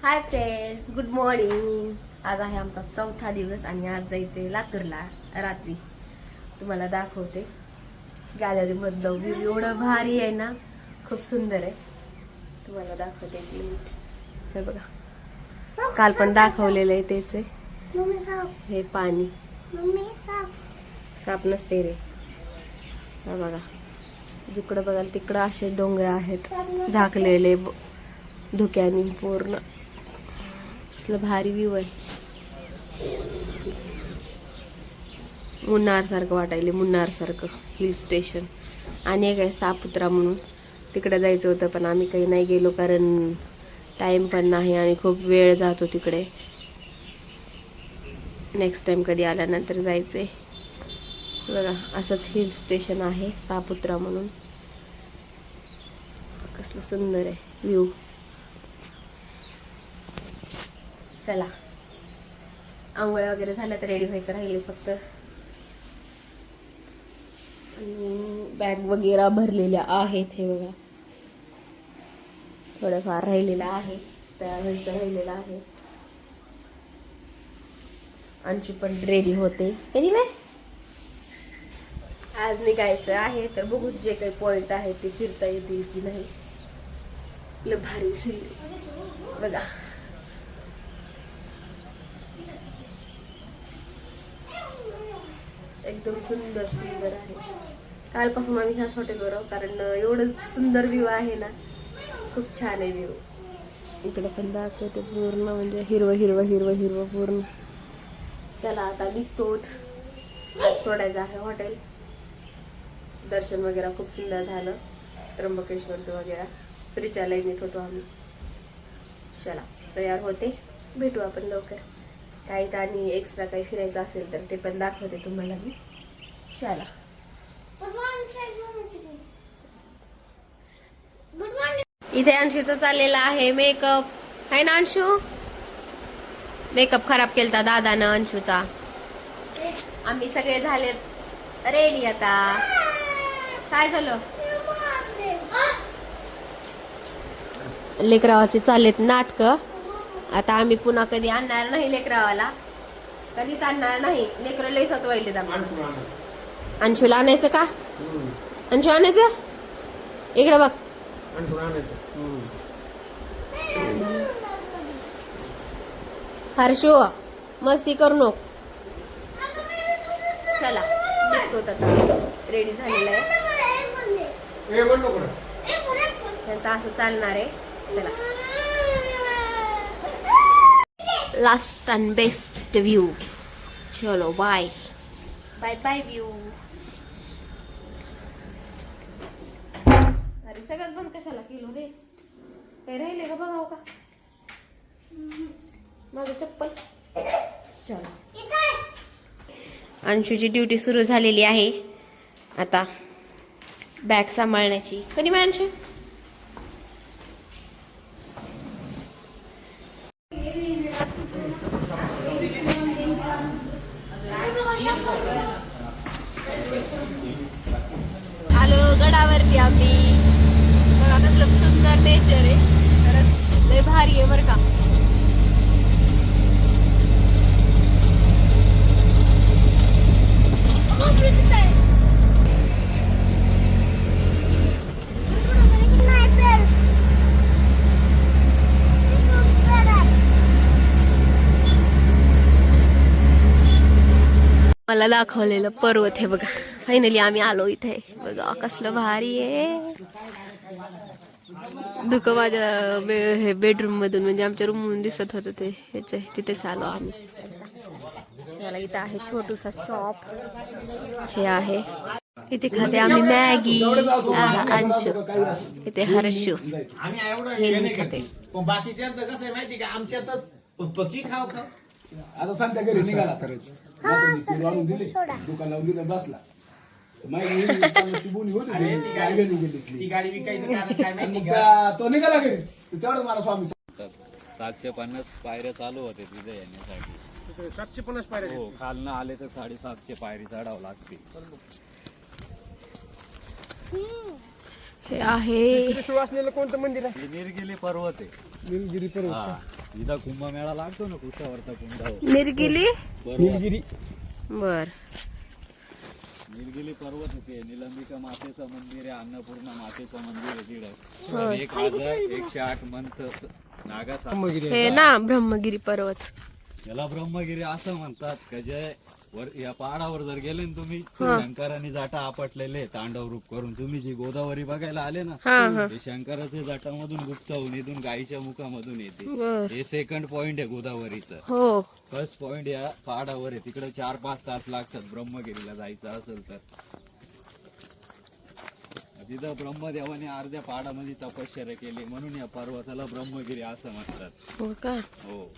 Hi friends, good morning. आज आहे आमचा चौथा दिवस आणि आज जायचे लातूरला रात्री. तुम्हाला दाखवते गॅलरी मधलं व्ह्यू. एवढं भारी आहे ना, खूप सुंदर आहे. तुम्हाला दाखवते एक मिनिट. हे बघा, काल पण दाखवलेलं आहे तेच आहे. हे पाणी साप नसते रे. हा बघा, जिकडं बघाल तिकडं असे डोंगर आहेत झाकलेले धुक्यानी पूर्ण. असलं भारी व्ह्यू आहे. मुन्नार सारखं वाटायले, मुन्नार सारखं हिल स्टेशन. आणि एक आहे सापुत्रा म्हणून, तिकडे जायचं होतं पण आम्ही काही नाही गेलो कारण टाइम पण नाही आणि खूप वेळ जातो तिकडे. नेक्स्ट टाइम कधी आल्यानंतर जायचंय. बघा, असंच हिल स्टेशन आहे सापुत्रा म्हणून. कसलं सुंदर आहे व्ह्यू. चला, आंघोळ वगैरे झालं तर रेडी व्हायचं राहिले फक्त. बॅग वगैरे भरलेल्या आहेत. हे बघा, थोडंफार राहिलेलं आहे, तयार व्हायचं राहिलेलं आहे. अंशू पण रेडी होते. कधी नाही आज निघायचं आहे तर बघू जे काही पॉइंट आहे ते फिरता येतील की नाही. लय भारी सीन बघा. एकदम सुंदर सुंदर आहे. कालपासून आम्ही ह्याच हॉटेलवर आहोत कारण एवढं सुंदर व्ह्यू आहे ना, खूप छान आहे व्ह्यू. इकडे पण दाखवते पूर्ण, म्हणजे हिरवं हिरवं हिरवं हिरवं पूर्ण. चला आता निघतोच. आज सोडायचं आहे हॉटेल. दर्शन वगैरे खूप सुंदर झालं, त्र्यंबकेश्वरचं वगैरे. फ्रीच्या लाईनीत होतो आम्ही. चला तयार होते, भेटू आपण लवकर. काही आणि एक्स्ट्रा काही फिरायचं असेल तर ते पण दाखवते तुम्हाला मी. चला. इथे अंशूचं चाललेलं आहे मेकअप. आहे ना अंशू? मेकअप खराब केलता दादानं अंशूचा. आम्ही सगळे झालेत रेडी. आता काय झालं? लेकरावाचे चाललेत नाटक. आता आम्ही पुन्हा कधी आणणार नाही लेकरावाला, कधीच आणणार नाही. लेकर लय सतवायले. अंशूला आणायचं का? अंशू आणायचं इकडे बघ. हर्षू मस्ती करू नको. चला निघतो आता. रेडी झालेला आहे. त्यांचं असं चालणार आहे. चला, लास्ट अँड बेस्ट व्ह्यू. चलो बाय बाय बाय व्ह्यू. अरे सगळंच बंद कशाला केलो रे? काही राहिले का बघाव का माझं चप्पल. चलो, अंशूची ड्युटी सुरू झालेली आहे आता बॅग सांभाळण्याची. कधी मग अंशू? आलो गडावरती आम्ही. बघा कसलं सुंदर नेचर आहे. खरंच लय भारी आहे बरं का. मला दाखवलेलं पर्वत हे बघा. फायनली आम्ही आलो इथे. बघा कसलं भारी आहे. दुःख माझ्या हे बेडरूम मधून, म्हणजे आमच्या रूम मधून दिसत होतं ते. ह्याचे तिथे चालू आम्ही. मला इथं आहे छोटूसा शॉप. हे आहे इथे खाते आम्ही मॅगी. अंशू इथे हर्षू हे मी खाते. बाकीच्यांचं कसं आहे माहिती का, आमच्यातच पकी खाव खाव. आता सांगता घरी निघाला वाढून दिले, दुकान लावून दिलं, बसला. ती गाडी विकायचं कारण काय माहिती का, तो निघाला घरी तेवढं मला स्वामी. 750 पायऱ्या चालू होते तिथे येण्यासाठी. 750 पायऱ्या. हो, खालनं आले तर 750 पायरी चढावं लागते. हे आहे सुरू असलेलं कोणतं मंदिर आहे? निरगिरी पर्वत आहे. निलगिरी पर्वत. इथं कुंभमेळा लागतो ना कुशावरचा कुंडावर निर्गिली निलगिरी बर. निलगिरी पर्वत होते, निलंबिका मातेचं मंदिर आहे, अन्नपूर्णा मातेचं मंदिर आहे तिकडं. होय. एक हजार 108 मंथ नागाचा. हे ना ब्रह्मगिरी पर्वत. याला ब्रह्मगिरी असं म्हणतात का जे या पहाडावर जर गेले ना तुम्ही, शंकराने जाटा आपटलेले तांडव रूप करून. तुम्ही जी गोदावरी बघायला आले ना, हा हा हे शंकराच्या जाटामधून गुप्त होऊन इथून गायीच्या मुखामधून येते. बर. हे सेकंड पॉइंट आहे गोदावरीचं. हो फर्स्ट पॉइंट या पहाडावर आहे. तिकडे 4-5 तास लागतात ब्रह्मगिरीला जायचं असेल तर. तिथं ब्रह्मदेवाने अर्ध्या पहाडामध्ये तपश्चर्या केली म्हणून या पर्वताला ब्रह्मगिरी असं म्हणतात. हो का. हो.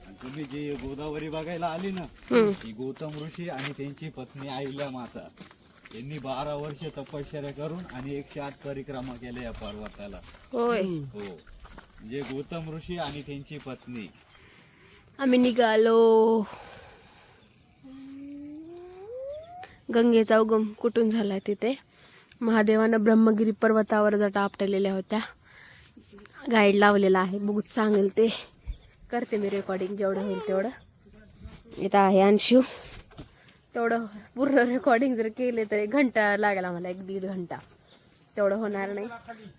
आणि तुम्ही जी गोदावरी बघायला आली ना, ही गौतम ऋषी आणि त्यांची पत्नी अहिल्या माता यांनी 12 वर्ष तपश्चर्या करून आणि 108 परिक्रमा केल्या या पर्वताला. होय. हो. म्हणजे गौतम ऋषी आणि त्यांची पत्नी. आम्ही निघालो. गंगेचा उगम कुठून झालाय तिथे. महादेवानं ब्रह्मगिरी पर्वतावर जटा आपटलेल्या होत्या. गाईड लावलेला आहे, बघूच सांगेल ते करते मी रेकॉर्डिंग जेवढं होईल तेवढं. इथं आहे अंशू. तेवढं पूर्ण रेकॉर्डिंग जर केले तर 1 घंटा लागेल आम्हाला, 1-1.5 घंटा. तेवढं होणार नाही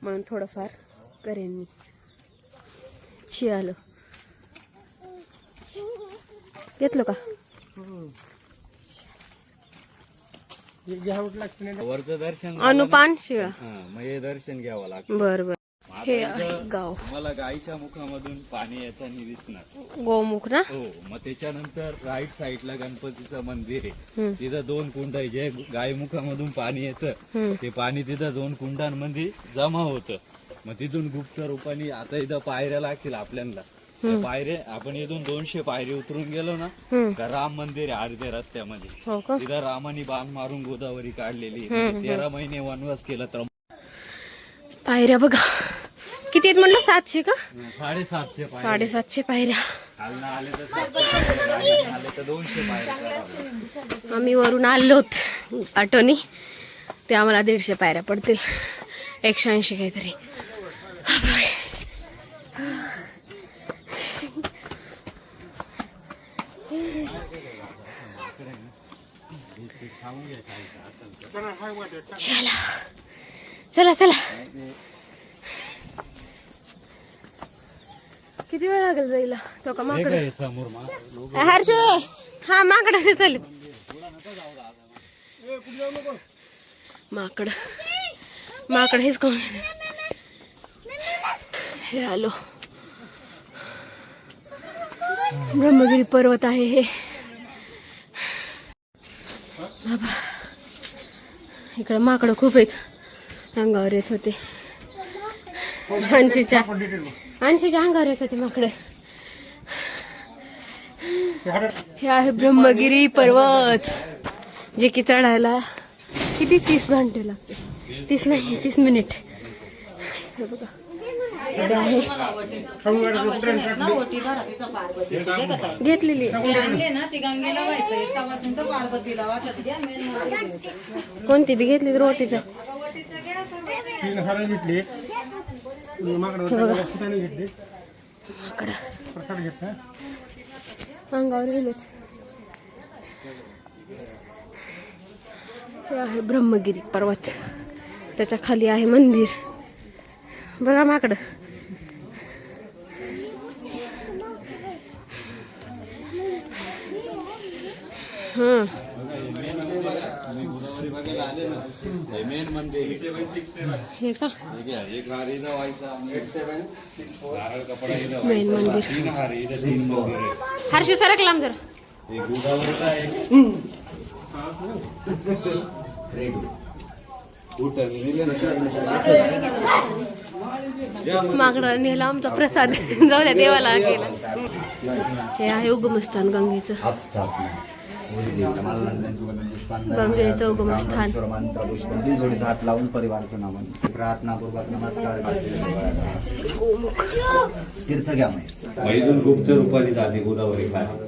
म्हणून थोडंफार करेन मी. शिळालो घेतलो का. वरचं दर्शन अनुपान शिळा. मग हे दर्शन घ्यावं लागतं. बर बर. आता हे इथं आहे गाव तुम्हाला गायीच्या मुखामधून पाणी येताना दिसणार. गोमुख ना. हो. मग त्याच्यानंतर राईट साईडला गणपतीचं मंदिर आहे. हम्म. तिथं 2 कुंड आहे. जे गाय मुखामधून पाणी येतं ते पाणी तिथं 2 कुंडांमध्ये जमा होतं. मग तिथून गुप्त रूपाने आता इथं पायऱ्या लागतील आपल्याला. त्या पायऱ्या आपण इथून 200 पायरी उतरून गेलो ना, तर राम मंदिर आहे अर्ध्या रस्त्यामध्ये. हो का. तिथं रामाने बाण मारून गोदावरी काढलेली. 13 महिने वनवास केला तर. पायऱ्या बघा किती आहेत म्हणलं. 700 का. 750 पायऱ्या. 750 पायऱ्या. खालनं आले तर 700 पायऱ्या, आले तर 200 पायऱ्या. आम्ही वरून आलोत ऑटोनी. ते आम्हाला 150 पायऱ्या पडतील. 180 काहीतरी. चला चला चला. किती वेळ लागेल जायला. तो का हे माकड. काय समोर लोक हर्षू. हा माकड असे चालेल. माकड माकड हेच कोण. हे आलो. ब्रह्मगिरी पर्वत आहे हे. बाबा इकडं माकडं खूप आहेत. अंगावर येत होते. अंशीच्या अंगावर येत होते माकडं. हे आहे ब्रह्मगिरी पर्वत, जे की चढायला किती 30 घंटे लागते. 30 नाही 30 मिनिट. हे बघा इथे आहे. घेतलेली कोणती बी घेतली रोटीचं. अंगावर गेलेच. हे आहे ब्रह्मगिरी पर्वत, त्याच्या खाली आहे मंदिर. बघा माकड. मेन मंदिर हे का एक हार इथं व्हायचा, नारळ कपडा इथं मेन व्हायचा. मंदिर. 3 हार इथं 3 मंदिर आहे. हर्षू सरक लांब जरा. एक गोदावरीचा आहे. माकडा नेला आमचा प्रसाद. जाऊ द्या देवाला केला. हे आहे उगमस्थान गंगेचं. गंगेचं उगमस्थान. हात लावून परिवाराचं नाव प्रार्थनापूर्वक नमस्कार तीर्थ घ्या. इथून गुप्त रूपाने जाते गोदावरी खाली.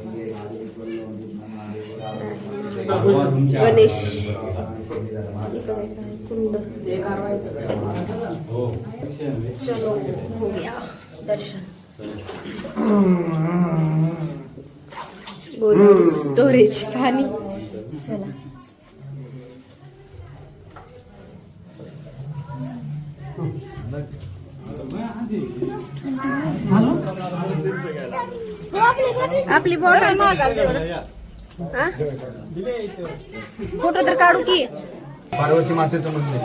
गणेश कुंड. चलो हो गया दर्शन. गोदावरी स्टोरेज पाणी. चला आपली बॉटल फोटो तर काढू की. पार्वती मातेचं मंदिर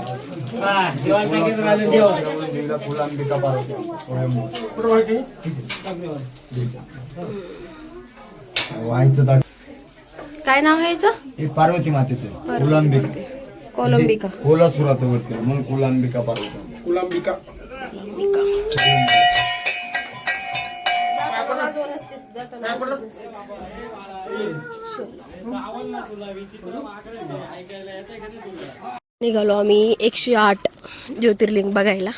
फुलांबिका पार्वती व्हायचं दाट. काय नाव आहे याचं? हे पार्वती मातेचं फुलांबिका कोलंबिका. कोल्हापुरात वरती म्हणून फुलांबिका पार्वती. कुलांबिका. निघालो आम्ही 108 ज्योतिर्लिंग बघायला.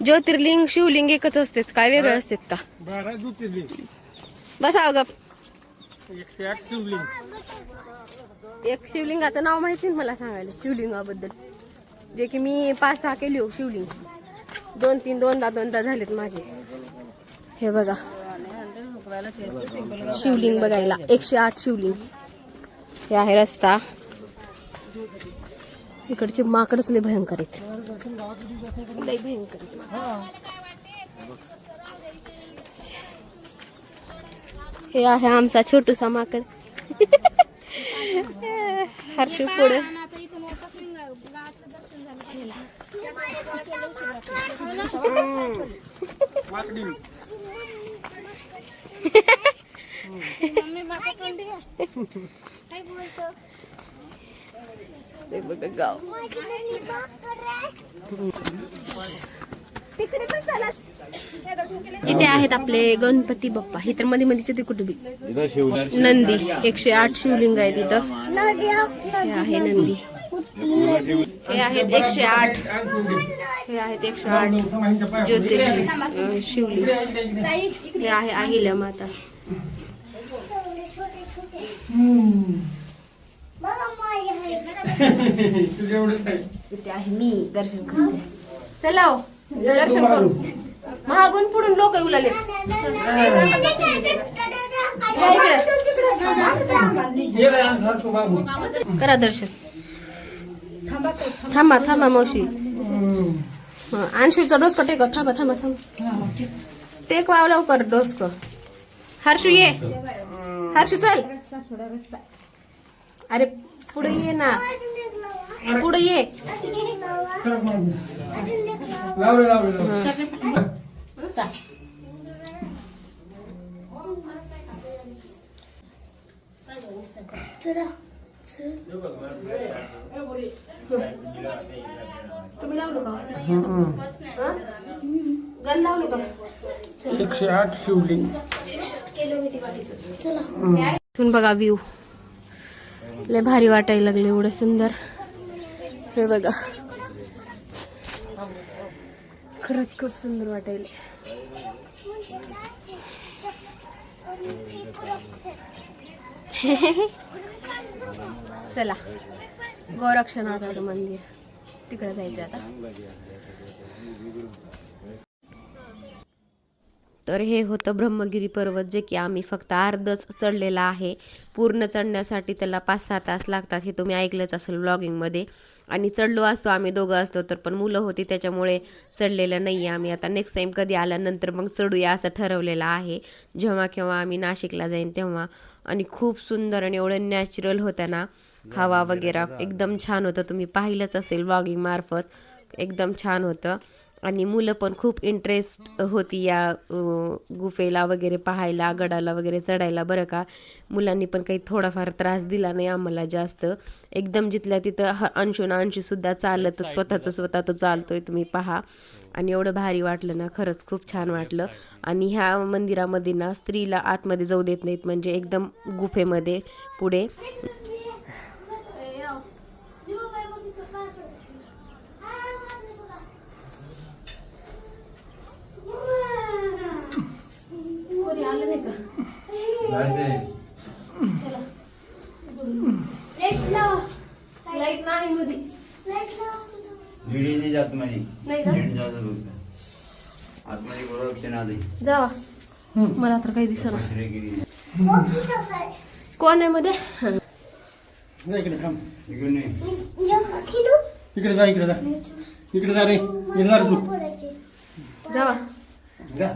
ज्योतिर्लिंग शिवलिंग एकच असतात काय वेगळे असतात का? 12 ज्योतिर्लिंग. बसा गप. 108 शिवलिंग. एक शिवलिंगाचं नाव माहिती ना मला सांगायला शिवलिंगाबद्दल, जे की मी 5-6 केली हो शिवलिंग. 2-3 दोनदा झालेत माझे. हे बघा शिवलिंग बघायला 108 शिवलिंग. हे आहे रस्ता. इकडचे माकडच लय भयंकर आहेत, लय भयंकर आहेत. हे आहे आमचा छोटूसा माकड. हर्षू पुढे. गाव इथे आहेत आपले गणपती बाप्पा. हे तर मध्ये मध्येच ते कुठे बी नंदी. 108 शिवलिंग आहे तिथं. हे आहे नंदी. हे आहेत 108. हे आहेत 108 ज्योतिर्लिंग शिवलिंग. हे आहे अहिल्या माता. इथे आहे मी दर्शन करते. चला हो, दर्शन करू. महागून पुढून लोक येऊ लागले. करा दर्शन. थांबा मावशी. अंशूचा डोस का टेक. थांबा टेक वाव लवकर डोस का. हर्षू ये. हर्षू चल. अरे पुढे ये ना, पुढे ये. तुम्ही लावलो का? गण लावलो का? 108 शिवलिंग. इथून बघा व्ह्यू लय भारी वाटायला लागले. एवढं सुंदर. हे बघा खरंच खूप सुंदर वाटायले. चला गोरक्षनाथाचं मंदिर तिकडे जायचं आता. तर हे होतं ब्रह्मगिरी पर्वत, जे की आम्ही फक्त अर्धच चढलेला आहे. पूर्ण चढण्यासाठी त्याला 5-6 तास लागतात. हे तुम्ही ऐकलंच असेल व्लॉगिंगमध्ये. आणि चढलो असतो आम्ही दोघं असतो तर, पण मुलं होती त्याच्यामुळे चढलेलं नाही आहे आम्ही. आता नेक्स्ट टाईम कधी आल्यानंतर मग चढूया असं ठरवलेलं आहे, जेव्हा केव्हा आम्ही नाशिकला जाईन तेव्हा. आणि खूप सुंदर आणि एवढं नॅचरल होतं ना, हवा वगैरे एकदम छान होतं. तुम्ही पाहिलंच असेल व्लॉगिंग मार्फत. एकदम छान होतं. आणि मुलं पण खूप इंटरेस्ट होती या गुफेला वगैरे पाहायला, गडाला वगैरे चढायला. बरं का, मुलांनी पण काही थोडाफार त्रास दिला नाही आम्हाला जास्त. एकदम जिथल्या तिथं अंशुसुद्धा चालत स्वतः तो चालतोय, तुम्ही पहा. आणि एवढं भारी वाटलं ना, खरंच खूप छान वाटलं. आणि ह्या मंदिरामध्ये ना स्त्रीला आतमध्ये जाऊ देत नाहीत, म्हणजे एकदम गुफेमध्ये पुढे. लाईट नाही मध्ये. जात नाही. आतमध्ये गोरक्षनाथ आहे. जावा. मला तर काही दिसत कोण आहे मध्ये. इकडे थांब. इकडून ये. इकडे जा इकडे जा इकडे जा रे इकडे जा रे तू जावा. जा.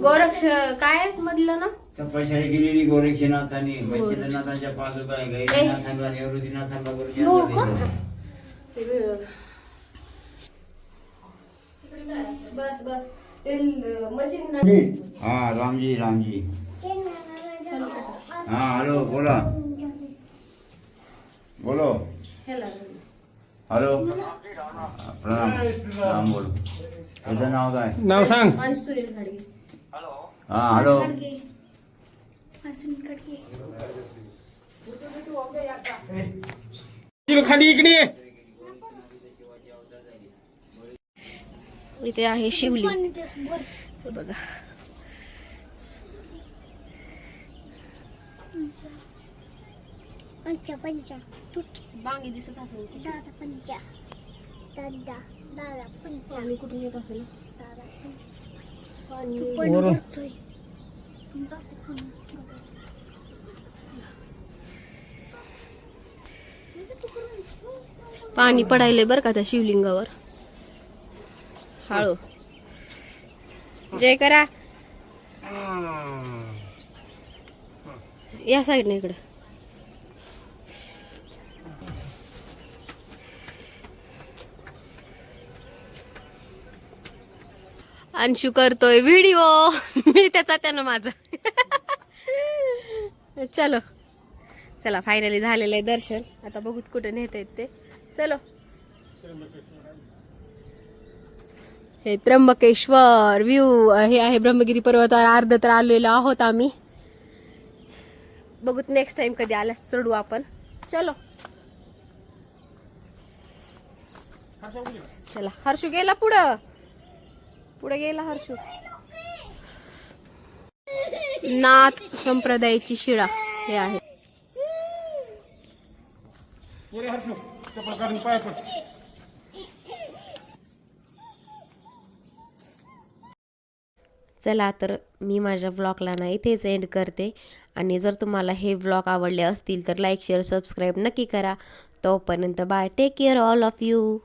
गोरक्ष काय मधलं ना. तपश्चर्या केलेली गोरक्षनाथांनी मच्छिंद्रनाथांच्या पादुका आहे. गैरीनाथांना निवृत्तीनाथांना बस बस ते हा रामजी रामजी. हा हॅलो बोला. बोलो हॅलो. प्रणाम. राम बोल. तुझं नाव काय. नाव सांग. सुनील खाडगे. हा हॅलो. खाली इकडे ये. इथे आहे शिवलिंग. हे बघा. बांगी दिसत असेल. पाणी कुठून येत असेल. वरून. पाणी पडायलंय बरं का त्या शिवलिंगावर. हळू जय करा. या साईडने इकडं. अंशू करतोय व्हिडिओ. मी त्याचा त्यानं माझा. चलो चला फायनली झालेलं आहे दर्शन. आता बघूत कुठे नेत आहेत ते. चलो. हे त्र्यंबकेश्वर व्ह्यू हे आहे. ब्रह्मगिरी पर्वतावर अर्ध तर आलेलो आहोत आम्ही. बघूत नेक्स्ट टाइम कधी आल्यास चढू आपण. चलो चला. हर्षू गेला पुढं. पुढे गेला हर्षू. नाथ संप्रदायाची शिळा हे आहे. ये रे हर्षू चप्पल काढून पाय पड. चला तर मी माझ्या व्लॉगला ना इथेच एंड करते. आणि जर तुम्हाला हे व्लॉग आवडले असतील तर लाईक शेअर सबस्क्राईब नक्की करा. तोपर्यंत bye. Take care all of you.